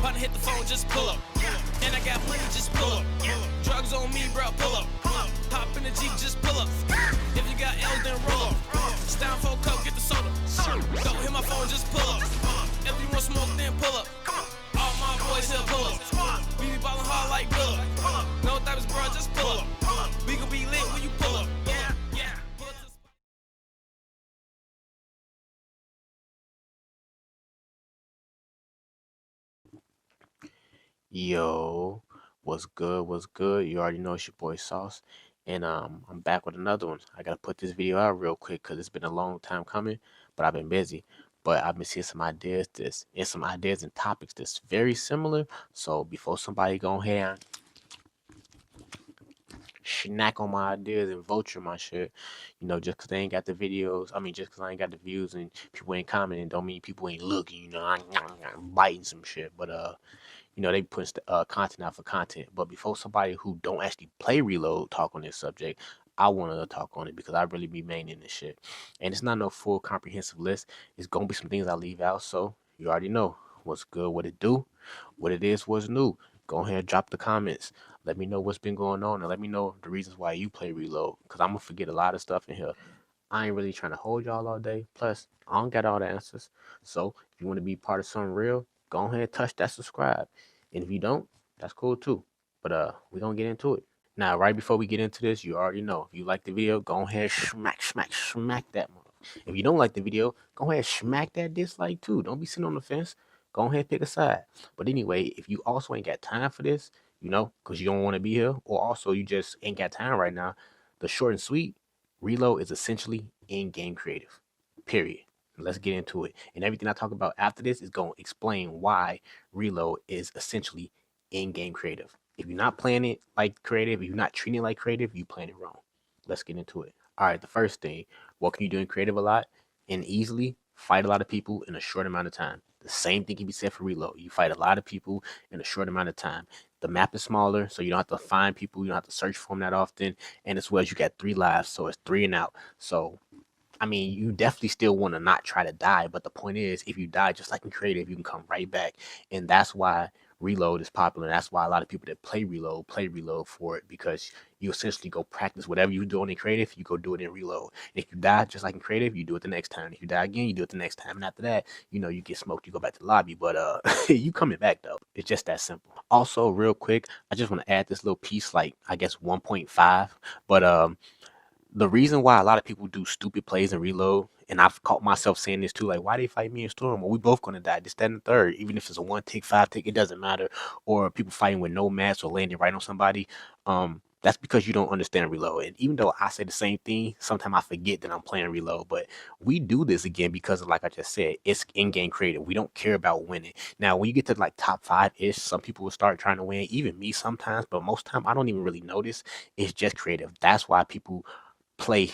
About to hit the phone, just pull up. And I got money, just pull up. Drugs on me, bro, pull up. Hop in the Jeep, just pull up. If you got L's, then roll up. It's down for a cup, get the soda. Don't hit my phone, just pull up. If you want smoke, then pull up. All my boys here pull up. We be ballin' hard like Bill. No types, bro, just pull up. We gon' be lit when you pull up. Yeah. Yo, what's good? What's good? You already know it's your boy Sauce, and I'm back with another one. I gotta put this video out real quick because it's been a long time coming, but I've been busy. But I've been seeing some ideas some ideas and topics that's very similar. So before somebody go ahead and snack on my ideas and vulture my shit, just because they ain't got the videos. I mean, just because I ain't got the views and people ain't commenting, don't mean people ain't looking. I'm biting some shit, but they put content out for content. But before somebody who don't actually play Reload talk on this subject, I want to talk on it because I really be maining this shit. And it's not no full comprehensive list. It's gonna be some things I leave out. So you already know what's good, what it do, what it is, what's new. Go ahead and drop the comments. Let me know what's been going on and let me know the reasons why you play Reload. Cause I'm gonna forget a lot of stuff in here. I ain't really trying to hold y'all all day. Plus, I don't got all the answers. So if you want to be part of something real, go ahead and touch that subscribe. And if you don't, that's cool too. But we're gonna get into it. Now, right before we get into this, you already know. If you like the video, go ahead, smack that mother. If you don't like the video, go ahead, smack that dislike too. Don't be sitting on the fence. Go ahead, pick a side. But anyway, if you also ain't got time for this, because you don't want to be here, or also you just ain't got time right now, the short and sweet, Reload is essentially in-game creative. Period. Let's get into it. And everything I talk about after this is going to explain why Reload is essentially in-game creative. If you're not playing it like creative, if you're not treating it like creative, you're playing it wrong. Let's get into it. All right, the first thing, what can you do in creative a lot? And easily fight a lot of people in a short amount of time. The same thing can be said for Reload. You fight a lot of people in a short amount of time. The map is smaller, so you don't have to find people. You don't have to search for them that often. And as well as you got 3 lives, so it's 3 and out. So I mean, you definitely still want to not try to die, but the point is, if you die, just like in creative, you can come right back, and that's why Reload is popular. That's why a lot of people that play Reload for it, because you essentially go practice whatever you're doing in creative, you go do it in Reload. And if you die, just like in creative, you do it the next time. If you die again, you do it the next time, and after that, you get smoked, you go back to the lobby. But you coming back though. It's just that simple. Also, real quick, I just want to add this little piece, like I guess 1.5, but the reason why a lot of people do stupid plays and Reload, and I've caught myself saying this too, like, why they fight me in Storm? Well, we both gonna die. This, that, and the third. Even if it's a 1 tick, 5 tick, it doesn't matter. Or people fighting with no mats or landing right on somebody. That's because you don't understand Reload. And even though I say the same thing, sometimes I forget that I'm playing Reload. But we do this again because of, like I just said, it's in-game creative. We don't care about winning. Now, when you get to like top 5-ish, some people will start trying to win. Even me sometimes, but most time I don't even really notice. It's just creative. That's why people play,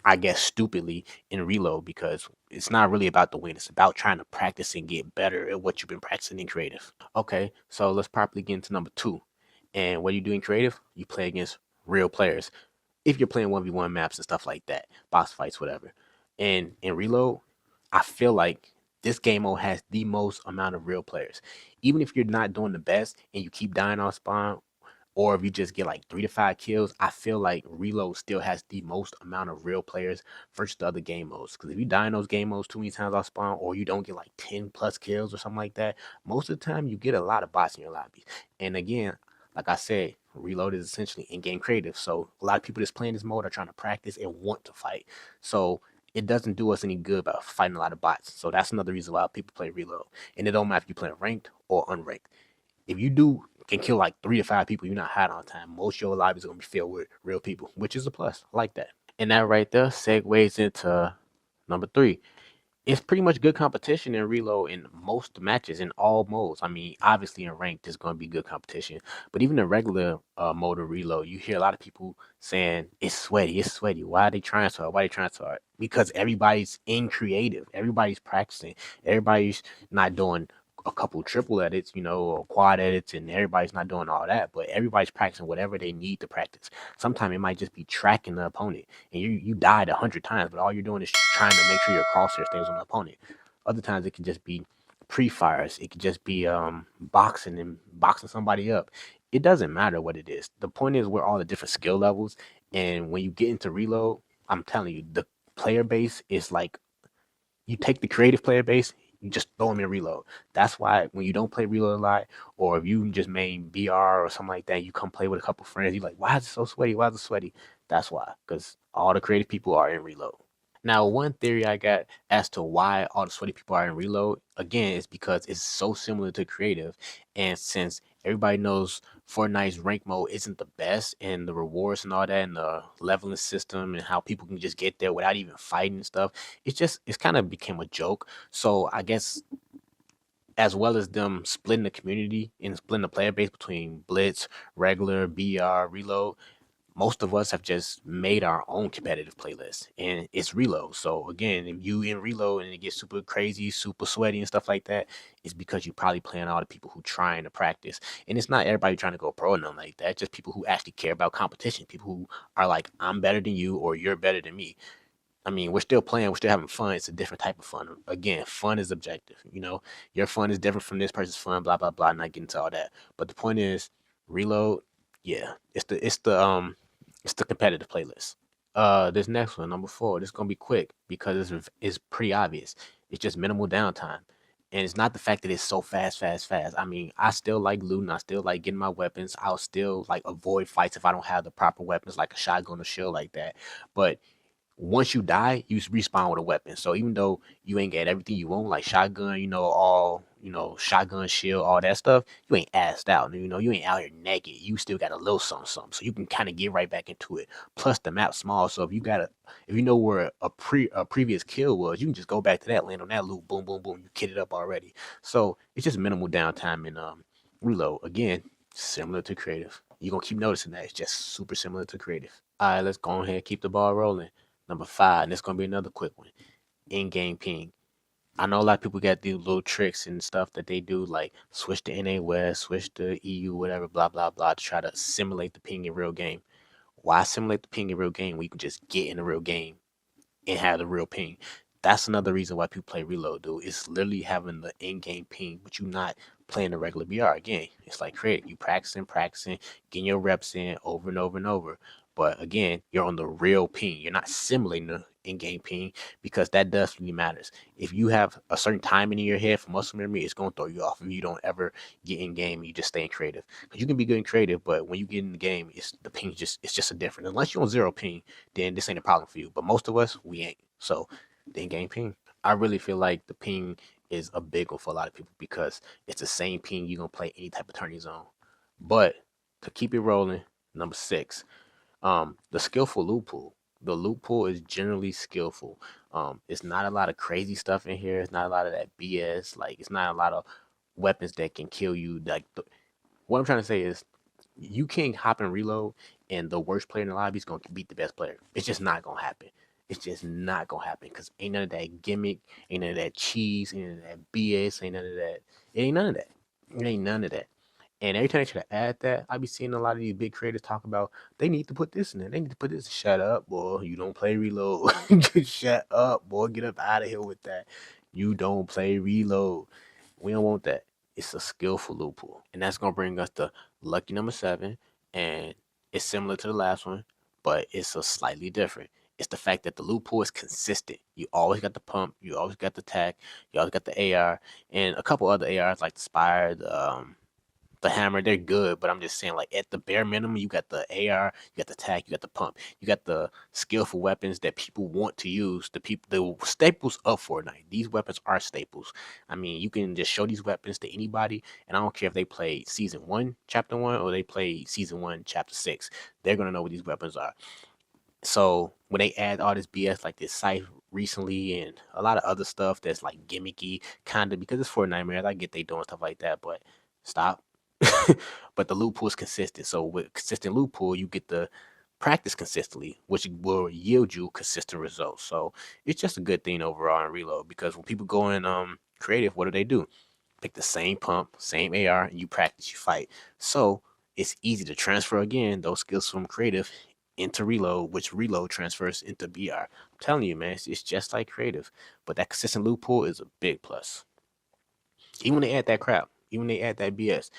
I guess, stupidly in Reload, because it's not really about the win. It's about trying to practice and get better at what you've been practicing in creative. Okay, so let's properly get into number 2. And what do you do in creative? You play against real players. If you're playing 1v1 maps and stuff like that, boss fights, whatever. And in Reload, I feel like this game mode has the most amount of real players. Even if you're not doing the best and you keep dying on spawn, or if you just get like 3 to 5 kills, I feel like Reload still has the most amount of real players versus the other game modes. Because if you die in those game modes too many times off spawn, or you don't get like 10 plus kills or something like that, most of the time you get a lot of bots in your lobbies. And again, like I said, Reload is essentially in-game creative. So a lot of people that's playing this mode are trying to practice and want to fight. So it doesn't do us any good about fighting a lot of bots. So that's another reason why people play Reload. And it don't matter if you play ranked or unranked. If you can kill like 3 to 5 people, you're not hiding all the time. Most of your lobbies are gonna be filled with real people, which is a plus. I like that. And that right there segues into number 3. It's pretty much good competition in Reload in most matches in all modes. I mean, obviously in ranked, there's going to be good competition, but even in regular mode of Reload, you hear a lot of people saying it's sweaty, it's sweaty. Why are they trying so hard? Why are they trying so hard? Because everybody's in creative, everybody's practicing, everybody's not doing a couple triple edits, or quad edits, and everybody's not doing all that, but everybody's practicing whatever they need to practice. Sometimes it might just be tracking the opponent, and you died 100 times, but all you're doing is trying to make sure your crosshair stays on the opponent. Other times it can just be pre-fires. It could just be boxing and boxing somebody up. It doesn't matter what it is. The point is we're all the different skill levels, and when you get into reload, I'm telling you, the player base is like you take the creative player base, you just throw them in reload. That's why when you don't play reload a lot, or if you just main BR or something like that, you come play with a couple friends, you're like, why is it so sweaty? Why is it sweaty? That's why, because all the creative people are in reload. Now, one theory I got as to why all the sweaty people are in reload, again, is because it's so similar to creative. And since everybody knows Fortnite's rank mode isn't the best, and the rewards and all that, and the leveling system, and how people can just get there without even fighting and stuff, it's kind of became a joke. So I guess as well as them splitting the community and splitting the player base between Blitz, regular, BR, Reload, most of us have just made our own competitive playlist, and it's reload. So again, if you in reload and it gets super crazy, super sweaty and stuff like that, it's because you're probably playing all the people who trying to practice. And it's not everybody trying to go pro and nothing like that. Just people who actually care about competition, people who are like, I'm better than you or you're better than me. I mean, we're still playing, we're still having fun. It's a different type of fun. Again, fun is objective. Your fun is different from this person's fun, blah blah blah. Not getting into all that. But the point is, reload, yeah, it's the competitive playlist. This next one, number 4, this is gonna be quick because it's pretty obvious. It's just minimal downtime. And it's not the fact that it's so fast, fast, fast. I mean, I still like looting. I still like getting my weapons. I'll still like avoid fights if I don't have the proper weapons, like a shotgun or shield like that. But once you die, you respawn with a weapon. So even though you ain't got everything you want, like shotgun, shotgun shield, all that stuff, you ain't assed out. You ain't out here naked. You still got a little something, something. So you can kind of get right back into it. Plus the map's small, so if you know where a previous kill was, you can just go back to that, land on that loot, boom, boom, boom. You kit it up already. So it's just minimal downtime in reload. Again, similar to creative. You're gonna keep noticing that it's just super similar to creative. All right, let's go ahead and keep the ball rolling. Number 5, and it's gonna be another quick one. In-game ping. I know a lot of people got these little tricks and stuff that they do, like switch to NA West, switch to EU, whatever, blah blah blah, to try to simulate the ping in real game. Why simulate the ping in real game when you can just get in the real game and have the real ping? That's another reason why people play Reload, dude. It's literally having the in-game ping, but you're not playing the regular BR. Again, it's like creative. You practicing, getting your reps in over and over and over. But again, you're on the real ping. You're not simulating the in-game ping because that does really matters. If you have a certain timing in your head for muscle memory, it's gonna throw you off if you don't ever get in game. You just stay in creative because you can be good in creative, but when you get in the game, it's just a different. Unless you're on zero ping, then this ain't a problem for you. But most of us, we ain't. So the in-game ping, I really feel like the ping is a big one for a lot of people because it's the same ping you're gonna play any type of tourney zone. But to keep it rolling, number 6, the skillful loot pool. The loot pool is generally skillful. It's not a lot of crazy stuff in here. It's not a lot of that BS. Like it's not a lot of weapons that can kill you. What I'm trying to say is you can't hop and reload, and the worst player in the lobby is gonna beat the best player. It's just not gonna happen. It's just not gonna happen because ain't none of that gimmick, ain't none of that cheese, ain't none of that BS, ain't none of that. It ain't none of that. It ain't none of that. And every time they try to add that, I be seeing a lot of these big creators talk about they need to put this in there. They need to put this. Shut up, boy. You don't play reload. Just shut up, boy. Get up out of here with that. You don't play reload. We don't want that. It's a skillful loophole. And that's gonna bring us to lucky number 7. And it's similar to the last one, but it's a slightly different. It's the fact that the loophole is consistent. You always got the pump, you always got the tack, you always got the AR, and a couple other ARs like the Spire, the hammer, they're good, but I'm just saying, like at the bare minimum, you got the AR, you got the tack, you got the pump, you got the skillful weapons that people want to use. The staples of Fortnite. These weapons are staples. I mean, you can just show these weapons to anybody, and I don't care if they play season 1, chapter 1, or they play season 1, chapter 6. They're gonna know what these weapons are. So when they add all this BS like this site recently and a lot of other stuff that's like gimmicky, kind of because it's Fortnite, man. I get they doing stuff like that, but stop. But the loot pool is consistent. So with consistent loot pool, you get the practice consistently, which will yield you consistent results. So it's just a good thing overall in reload because when people go in creative, what do? Pick the same pump, same AR, and you practice, you fight. So it's easy to transfer again those skills from creative into reload, which reload transfers into BR. I'm telling you, man, it's just like creative. But that consistent loot pool is a big plus. Even when they add that crap, even when they add that BS,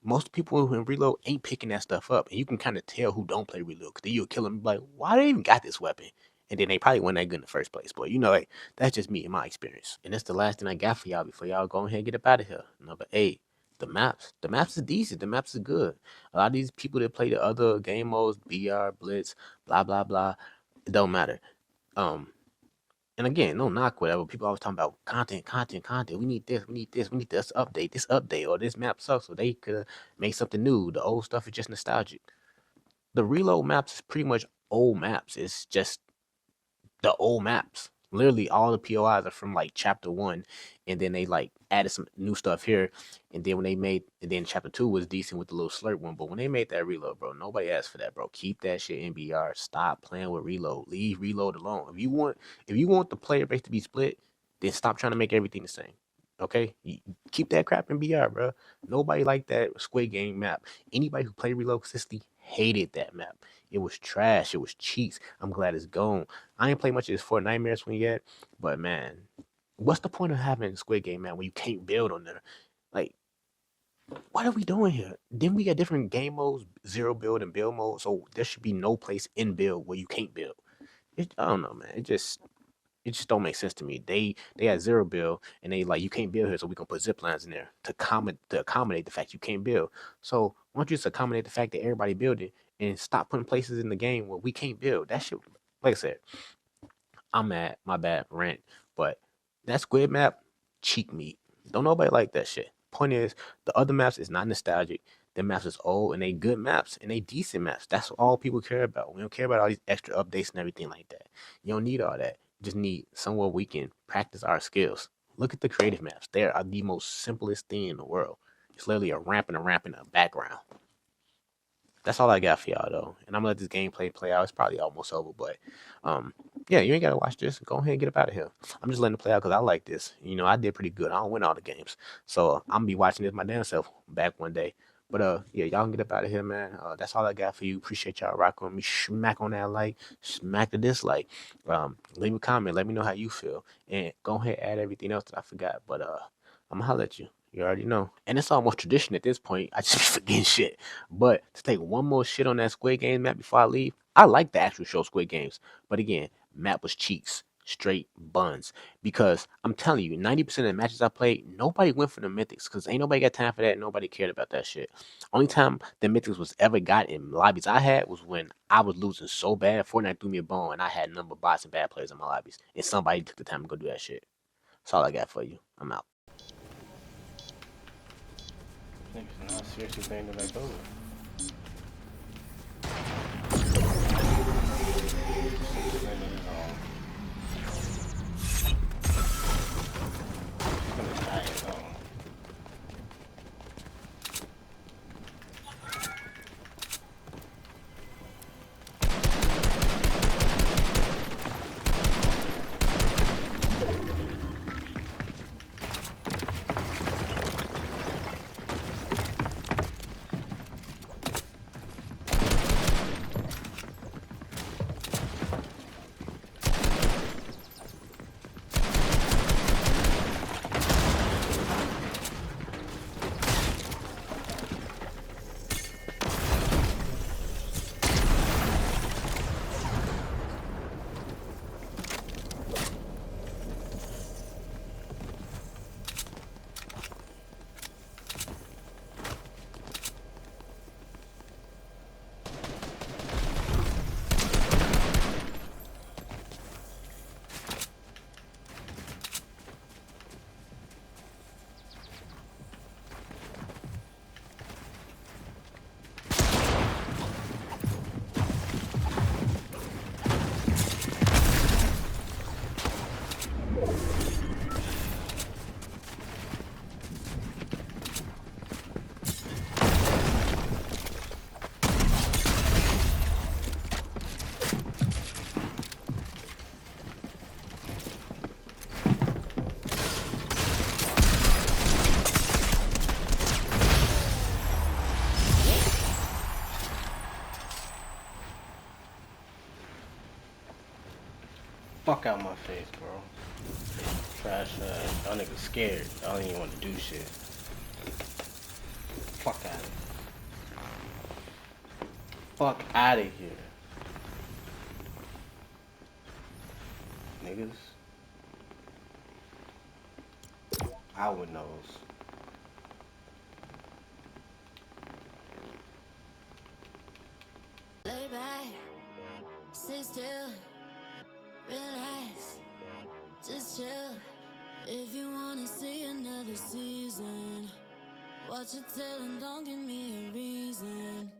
most people who in Reload ain't picking that stuff up, and you can kind of tell who don't play Reload because you'll kill them like, why they even got this weapon? And then they probably weren't that good in the first place. But you know, like, that's just me and my experience. And that's the last thing I got for y'all before y'all go ahead and get up out of here. Number 8, the maps is decent. The maps is good. A lot of these people that play the other game modes, BR, Blitz, blah blah blah, it don't matter. Um, and again, no knock, whatever. People always talking about content, content, content. We need this, we need this, we need this update, or this map sucks, so they could make something new. The old stuff is just nostalgic. The reload maps is pretty much old maps. It's just the old maps. Literally, all the POIs are from like chapter 1, and then they like added some new stuff here. And then and then chapter 2 was decent with the little slurp one. But when they made that reload, bro, nobody asked for that, bro. Keep that shit in BR. Stop playing with reload. Leave reload alone. If you want the player base to be split, then stop trying to make everything the same. Okay, keep that crap in BR, bro. Nobody liked that Squid Game map. Anybody who played Reload consistently hated that map. It was trash. It was cheats. I'm glad it's gone. I ain't played much of this Fortnite Nightmares one yet, but man, what's the point of having Squid Game, man, when you can't build on there? Like, what are we doing here? Then we got different game modes, zero build and build mode, so there should be no place in build where you can't build. I don't know, man. It just don't make sense to me. They had zero build and they like, you can't build here, so we can put zip lines in there to accommodate the fact you can't build. So why don't you just accommodate the fact that everybody building and stop putting places in the game where we can't build? That shit, like I said, I'm mad. My bad, rant. But that squid map, cheek meat. Don't nobody like that shit. Point is, the other maps is not nostalgic. The maps is old and they good maps and they decent maps. That's all people care about. We don't care about all these extra updates and everything like that. You don't need all that. You just need somewhere we can practice our skills. Look at the creative maps. They are the most simplest thing in the world. It's literally a ramp in a background. That's all I got for y'all though. And I'm gonna let this gameplay play out. It's probably almost over, but yeah, you ain't gotta watch this. Go ahead and get up out of here. I'm just letting it play out because I like this. You know, I did pretty good. I don't win all the games. So I'm gonna be watching this my damn self back one day. But yeah, y'all can get up out of here, man. That's all I got for you. Appreciate y'all rocking with me. Smack on that like, smack the dislike. Leave a comment, let me know how you feel. And go ahead and add everything else that I forgot. But I'm gonna holler at you. You already know. And it's almost tradition at this point. I just be forgetting shit. But to take one more shit on that Squid Games map before I leave, I like the actual show Squid Games. But again, map was cheeks, straight buns. Because I'm telling you, 90% of the matches I played, nobody went for the mythics. Because ain't nobody got time for that. Nobody cared about that shit. Only time the mythics was ever got in lobbies I had was when I was losing so bad. Fortnite threw me a bone and I had a number of bots and bad players in my lobbies. And somebody took the time to go do that shit. That's all I got for you. I'm out. Niggas not seriously thinking back over. Fuck out my face, bro. Trash ass. Y'all niggas scared. Y'all don't even want to do shit. Fuck out of here. Fuck out of here. Niggas. Our nose. Lay back, sit still, relax, just chill. If you wanna see another season, watch it tell and don't give me a reason.